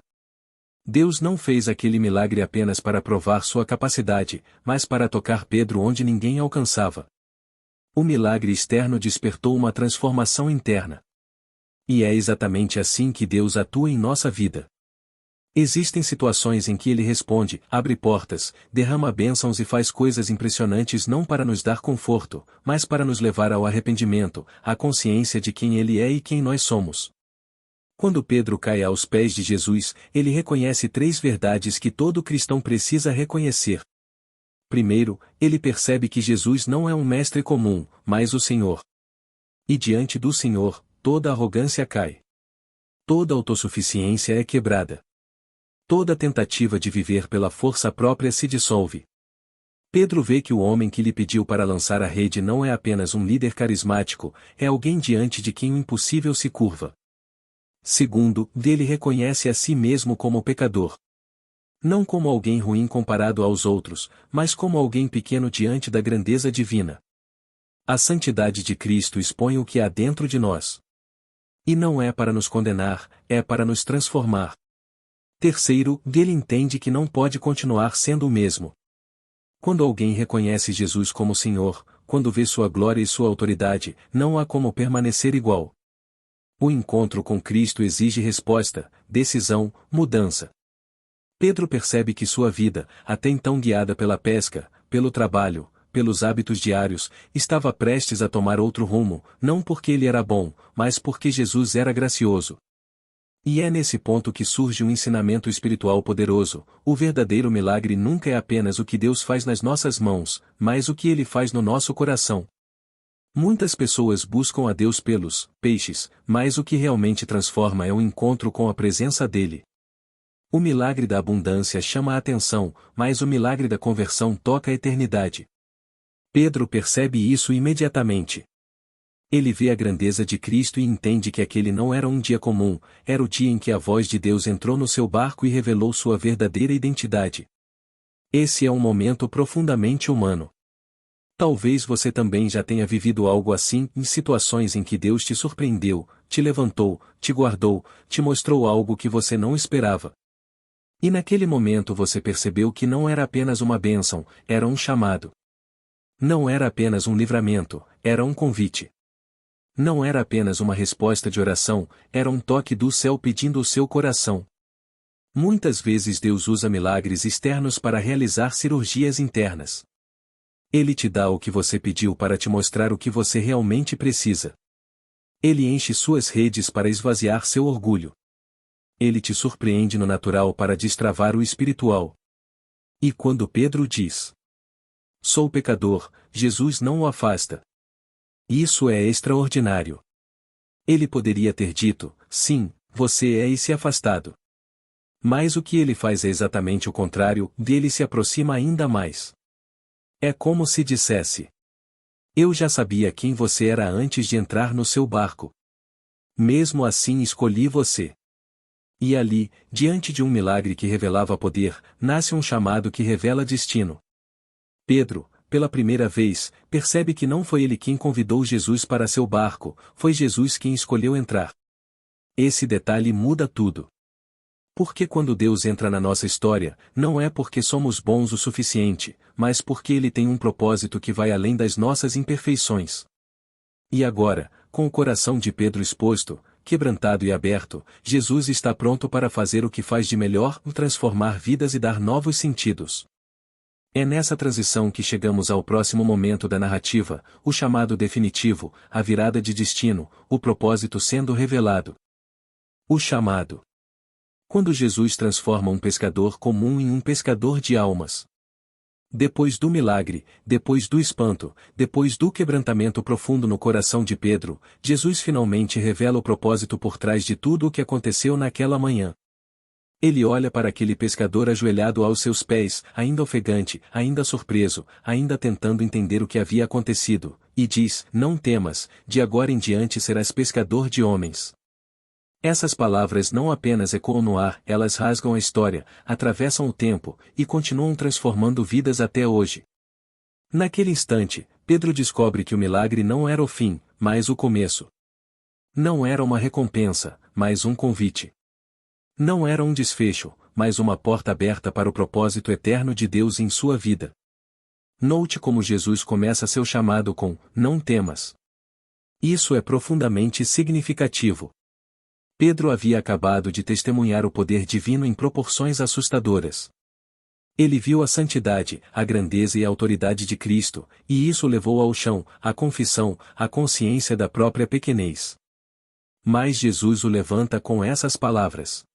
Deus não fez aquele milagre apenas para provar sua capacidade, mas para tocar Pedro onde ninguém alcançava. O milagre externo despertou uma transformação interna. E é exatamente assim que Deus atua em nossa vida. Existem situações em que Ele responde, abre portas, derrama bênçãos e faz coisas impressionantes não para nos dar conforto, mas para nos levar ao arrependimento, à consciência de quem Ele é e quem nós somos. Quando Pedro cai aos pés de Jesus, ele reconhece 3 verdades que todo cristão precisa reconhecer. Primeiro, ele percebe que Jesus não é um mestre comum, mas o Senhor. E diante do Senhor, toda arrogância cai. Toda autossuficiência é quebrada. Toda tentativa de viver pela força própria se dissolve. Pedro vê que o homem que lhe pediu para lançar a rede não é apenas um líder carismático, é alguém diante de quem o impossível se curva. Segundo, dele reconhece a si mesmo como pecador. Não como alguém ruim comparado aos outros, mas como alguém pequeno diante da grandeza divina. A santidade de Cristo expõe o que há dentro de nós. E não é para nos condenar, é para nos transformar. Terceiro, dele entende que não pode continuar sendo o mesmo. Quando alguém reconhece Jesus como Senhor, quando vê sua glória e sua autoridade, não há como permanecer igual. O encontro com Cristo exige resposta, decisão, mudança. Pedro percebe que sua vida, até então guiada pela pesca, pelo trabalho, pelos hábitos diários, estava prestes a tomar outro rumo, não porque ele era bom, mas porque Jesus era gracioso. E é nesse ponto que surge um ensinamento espiritual poderoso: o verdadeiro milagre nunca é apenas o que Deus faz nas nossas mãos, mas o que Ele faz no nosso coração. Muitas pessoas buscam a Deus pelos peixes, mas o que realmente transforma é o encontro com a presença dEle. O milagre da abundância chama a atenção, mas o milagre da conversão toca a eternidade. Pedro percebe isso imediatamente. Ele vê a grandeza de Cristo e entende que aquele não era um dia comum, era o dia em que a voz de Deus entrou no seu barco e revelou sua verdadeira identidade. Esse é um momento profundamente humano. Talvez você também já tenha vivido algo assim, em situações em que Deus te surpreendeu, te levantou, te guardou, te mostrou algo que você não esperava. E naquele momento você percebeu que não era apenas uma bênção, era um chamado. Não era apenas um livramento, era um convite. Não era apenas uma resposta de oração, era um toque do céu pedindo o seu coração. Muitas vezes Deus usa milagres externos para realizar cirurgias internas. Ele te dá o que você pediu para te mostrar o que você realmente precisa. Ele enche suas redes para esvaziar seu orgulho. Ele te surpreende no natural para destravar o espiritual. E quando Pedro diz: "Sou pecador", Jesus não o afasta. Isso é extraordinário. Ele poderia ter dito: "Sim, você é", e se afastado. Mas o que ele faz é exatamente o contrário, dele se aproxima ainda mais. É como se dissesse: "Eu já sabia quem você era antes de entrar no seu barco. Mesmo assim escolhi você." E ali, diante de um milagre que revelava poder, nasce um chamado que revela destino. Pedro, pela primeira vez, percebe que não foi ele quem convidou Jesus para seu barco, foi Jesus quem escolheu entrar. Esse detalhe muda tudo. Porque quando Deus entra na nossa história, não é porque somos bons o suficiente, mas porque Ele tem um propósito que vai além das nossas imperfeições. E agora, com o coração de Pedro exposto, quebrantado e aberto, Jesus está pronto para fazer o que faz de melhor, transformar vidas e dar novos sentidos. É nessa transição que chegamos ao próximo momento da narrativa, o chamado definitivo, a virada de destino, o propósito sendo revelado. O chamado. Quando Jesus transforma um pescador comum em um pescador de almas. Depois do milagre, depois do espanto, depois do quebrantamento profundo no coração de Pedro, Jesus finalmente revela o propósito por trás de tudo o que aconteceu naquela manhã. Ele olha para aquele pescador ajoelhado aos seus pés, ainda ofegante, ainda surpreso, ainda tentando entender o que havia acontecido, e diz: "Não temas, de agora em diante serás pescador de homens." Essas palavras não apenas ecoam no ar, elas rasgam a história, atravessam o tempo, e continuam transformando vidas até hoje. Naquele instante, Pedro descobre que o milagre não era o fim, mas o começo. Não era uma recompensa, mas um convite. Não era um desfecho, mas uma porta aberta para o propósito eterno de Deus em sua vida. Note como Jesus começa seu chamado com: "Não temas." Isso é profundamente significativo. Pedro havia acabado de testemunhar o poder divino em proporções assustadoras. Ele viu a santidade, a grandeza e a autoridade de Cristo, e isso levou ao chão, à confissão, à consciência da própria pequenez. Mas Jesus o levanta com essas palavras.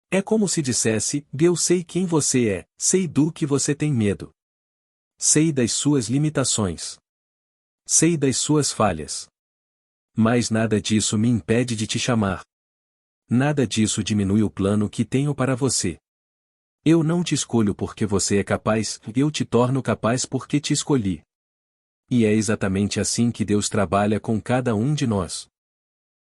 É como se dissesse: "Eu sei quem você é, sei do que você tem medo. Sei das suas limitações. Sei das suas falhas. Mas nada disso me impede de te chamar. Nada disso diminui o plano que tenho para você. Eu não te escolho porque você é capaz, eu te torno capaz porque te escolhi." E é exatamente assim que Deus trabalha com cada um de nós.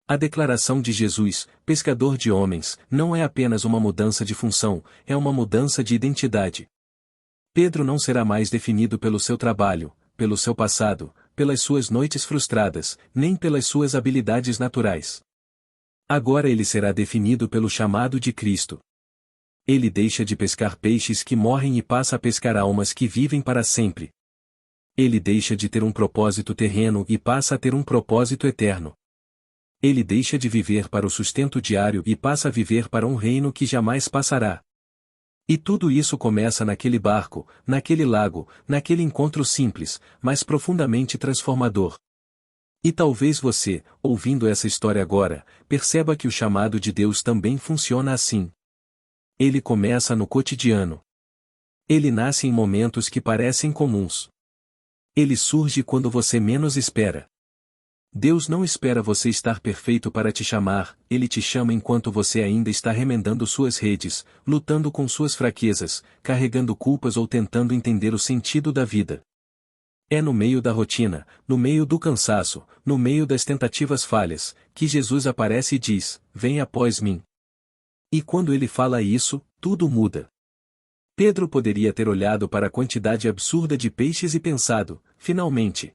A declaração de Jesus, pescador de homens, não é apenas uma mudança de função, é uma mudança de identidade. Pedro não será mais definido pelo seu trabalho, pelo seu passado, pelas suas noites frustradas, nem pelas suas habilidades naturais. Agora ele será definido pelo chamado de Cristo. Ele deixa de pescar peixes que morrem e passa a pescar almas que vivem para sempre. Ele deixa de ter um propósito terreno e passa a ter um propósito eterno. Ele deixa de viver para o sustento diário e passa a viver para um reino que jamais passará. E tudo isso começa naquele barco, naquele lago, naquele encontro simples, mas profundamente transformador. E talvez você, ouvindo essa história agora, perceba que o chamado de Deus também funciona assim. Ele começa no cotidiano. Ele nasce em momentos que parecem comuns. Ele surge quando você menos espera. Deus não espera você estar perfeito para te chamar, Ele te chama enquanto você ainda está remendando suas redes, lutando com suas fraquezas, carregando culpas ou tentando entender o sentido da vida. É no meio da rotina, no meio do cansaço, no meio das tentativas falhas, que Jesus aparece e diz: "Venha após mim." E quando ele fala isso, tudo muda. Pedro poderia ter olhado para a quantidade absurda de peixes e pensado: "Finalmente.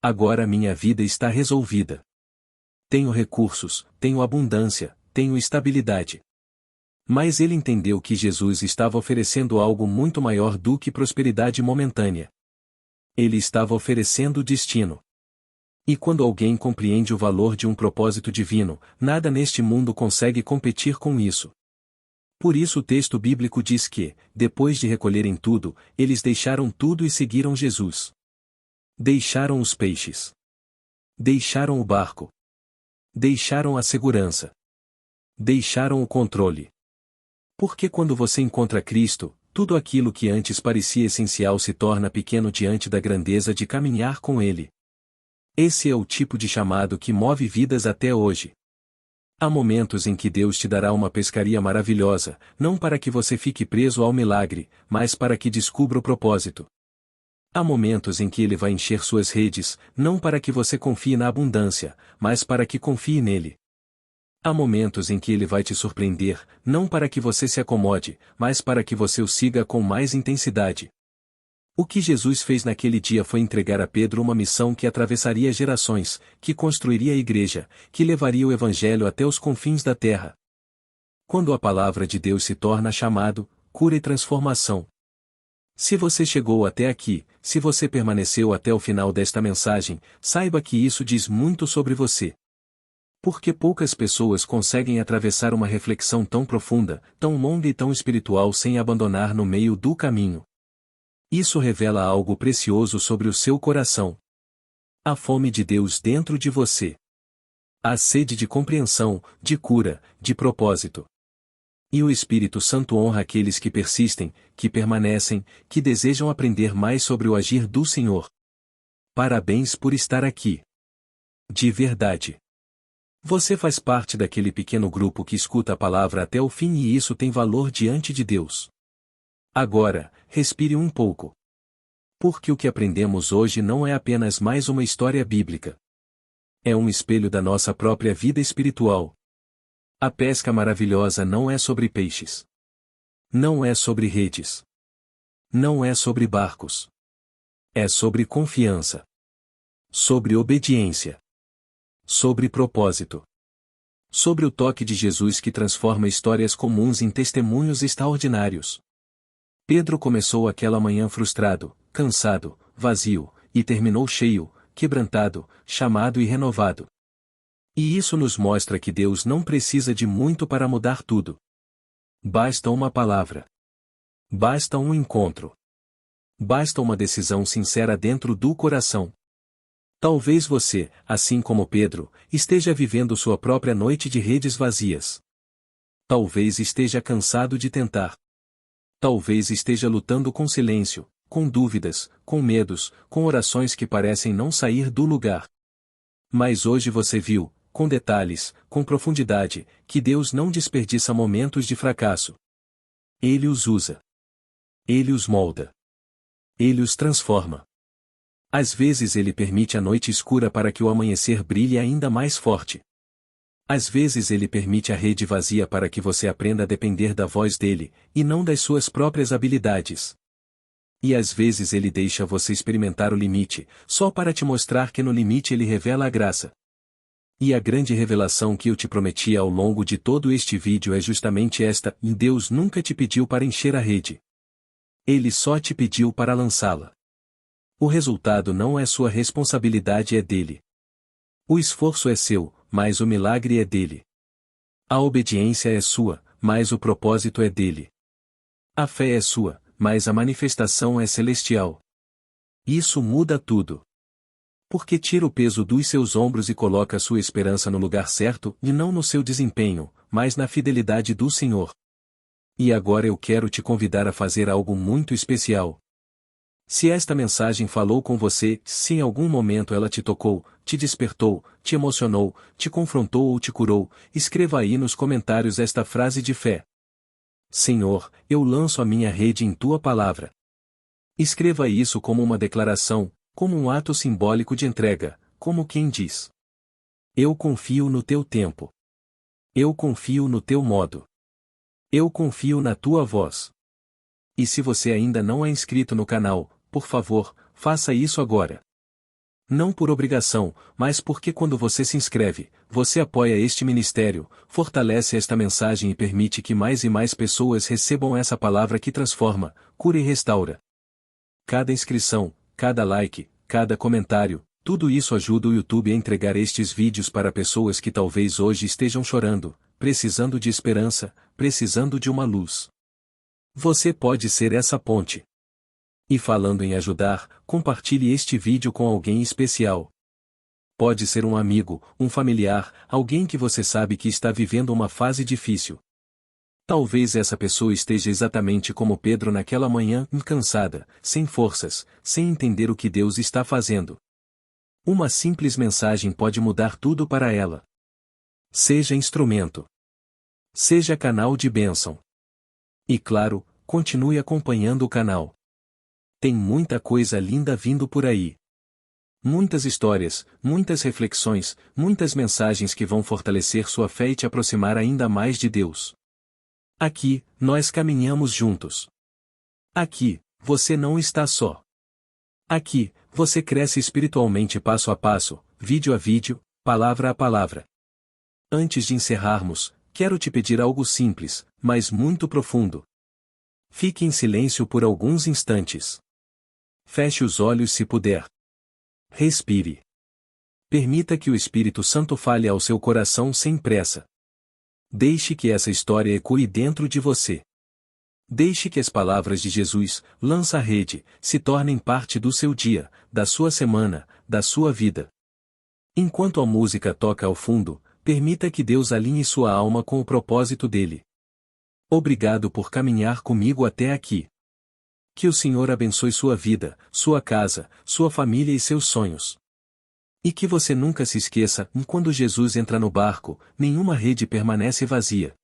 Agora minha vida está resolvida. Tenho recursos, tenho abundância, tenho estabilidade." Mas ele entendeu que Jesus estava oferecendo algo muito maior do que prosperidade momentânea. Ele estava oferecendo destino. E quando alguém compreende o valor de um propósito divino, nada neste mundo consegue competir com isso. Por isso o texto bíblico diz que, depois de recolherem tudo, eles deixaram tudo e seguiram Jesus. Deixaram os peixes. Deixaram o barco. Deixaram a segurança. Deixaram o controle. Porque quando você encontra Cristo, tudo aquilo que antes parecia essencial se torna pequeno diante da grandeza de caminhar com Ele. Esse é o tipo de chamado que move vidas até hoje. Há momentos em que Deus te dará uma pescaria maravilhosa, não para que você fique preso ao milagre, mas para que descubra o propósito. Há momentos em que Ele vai encher suas redes, não para que você confie na abundância, mas para que confie nele. Há momentos em que Ele vai te surpreender, não para que você se acomode, mas para que você o siga com mais intensidade. O que Jesus fez naquele dia foi entregar a Pedro uma missão que atravessaria gerações, que construiria a igreja, que levaria o evangelho até os confins da terra. Quando a palavra de Deus se torna chamado, cura e transformação. Se você chegou até aqui, se você permaneceu até o final desta mensagem, saiba que isso diz muito sobre você. Porque poucas pessoas conseguem atravessar uma reflexão tão profunda, tão longa e tão espiritual sem abandonar no meio do caminho. Isso revela algo precioso sobre o seu coração. A fome de Deus dentro de você. A sede de compreensão, de cura, de propósito. E o Espírito Santo honra aqueles que persistem, que permanecem, que desejam aprender mais sobre o agir do Senhor. Parabéns por estar aqui. De verdade. Você faz parte daquele pequeno grupo que escuta a palavra até o fim e isso tem valor diante de Deus. Agora, respire um pouco. Porque o que aprendemos hoje não é apenas mais uma história bíblica. É um espelho da nossa própria vida espiritual. A pesca maravilhosa não é sobre peixes. Não é sobre redes. Não é sobre barcos. É sobre confiança. Sobre obediência. Sobre propósito. Sobre o toque de Jesus que transforma histórias comuns em testemunhos extraordinários. Pedro começou aquela manhã frustrado, cansado, vazio, e terminou cheio, quebrantado, chamado e renovado. E isso nos mostra que Deus não precisa de muito para mudar tudo. Basta uma palavra. Basta um encontro. Basta uma decisão sincera dentro do coração. Talvez você, assim como Pedro, esteja vivendo sua própria noite de redes vazias. Talvez esteja cansado de tentar. Talvez esteja lutando com silêncio, com dúvidas, com medos, com orações que parecem não sair do lugar. Mas hoje você viu, com detalhes, com profundidade, que Deus não desperdiça momentos de fracasso. Ele os usa. Ele os molda. Ele os transforma. Às vezes ele permite a noite escura para que o amanhecer brilhe ainda mais forte. Às vezes ele permite a rede vazia para que você aprenda a depender da voz dele, e não das suas próprias habilidades. E às vezes ele deixa você experimentar o limite, só para te mostrar que no limite ele revela a graça. E a grande revelação que eu te prometi ao longo de todo este vídeo é justamente esta: Deus nunca te pediu para encher a rede. Ele só te pediu para lançá-la. O resultado não é sua responsabilidade, é dele. O esforço é seu, mas o milagre é dele. A obediência é sua, mas o propósito é dele. A fé é sua, mas a manifestação é celestial. Isso muda tudo. Porque tira o peso dos seus ombros e coloca sua esperança no lugar certo, e não no seu desempenho, mas na fidelidade do Senhor. E agora eu quero te convidar a fazer algo muito especial. Se esta mensagem falou com você, se em algum momento ela te tocou, te despertou, te emocionou, te confrontou ou te curou, escreva aí nos comentários esta frase de fé. Senhor, eu lanço a minha rede em tua palavra. Escreva isso como uma declaração, como um ato simbólico de entrega, como quem diz: eu confio no teu tempo. Eu confio no teu modo. Eu confio na tua voz. E se você ainda não é inscrito no canal, por favor, faça isso agora. Não por obrigação, mas porque quando você se inscreve, você apoia este ministério, fortalece esta mensagem e permite que mais e mais pessoas recebam essa palavra que transforma, cura e restaura. Cada inscrição, cada like, cada comentário, tudo isso ajuda o YouTube a entregar estes vídeos para pessoas que talvez hoje estejam chorando, precisando de esperança, precisando de uma luz. Você pode ser essa ponte. E falando em ajudar, compartilhe este vídeo com alguém especial. Pode ser um amigo, um familiar, alguém que você sabe que está vivendo uma fase difícil. Talvez essa pessoa esteja exatamente como Pedro naquela manhã, cansada, sem forças, sem entender o que Deus está fazendo. Uma simples mensagem pode mudar tudo para ela. Seja instrumento. Seja canal de bênção. E claro, continue acompanhando o canal. Tem muita coisa linda vindo por aí. Muitas histórias, muitas reflexões, muitas mensagens que vão fortalecer sua fé e te aproximar ainda mais de Deus. Aqui, nós caminhamos juntos. Aqui, você não está só. Aqui, você cresce espiritualmente passo a passo, vídeo a vídeo, palavra a palavra. Antes de encerrarmos, quero te pedir algo simples, mas muito profundo. Fique em silêncio por alguns instantes. Feche os olhos se puder. Respire. Permita que o Espírito Santo fale ao seu coração sem pressa. Deixe que essa história ecoe dentro de você. Deixe que as palavras de Jesus, lança a rede, se tornem parte do seu dia, da sua semana, da sua vida. Enquanto a música toca ao fundo, permita que Deus alinhe sua alma com o propósito dele. Obrigado por caminhar comigo até aqui. Que o Senhor abençoe sua vida, sua casa, sua família e seus sonhos. E que você nunca se esqueça, quando Jesus entra no barco, nenhuma rede permanece vazia.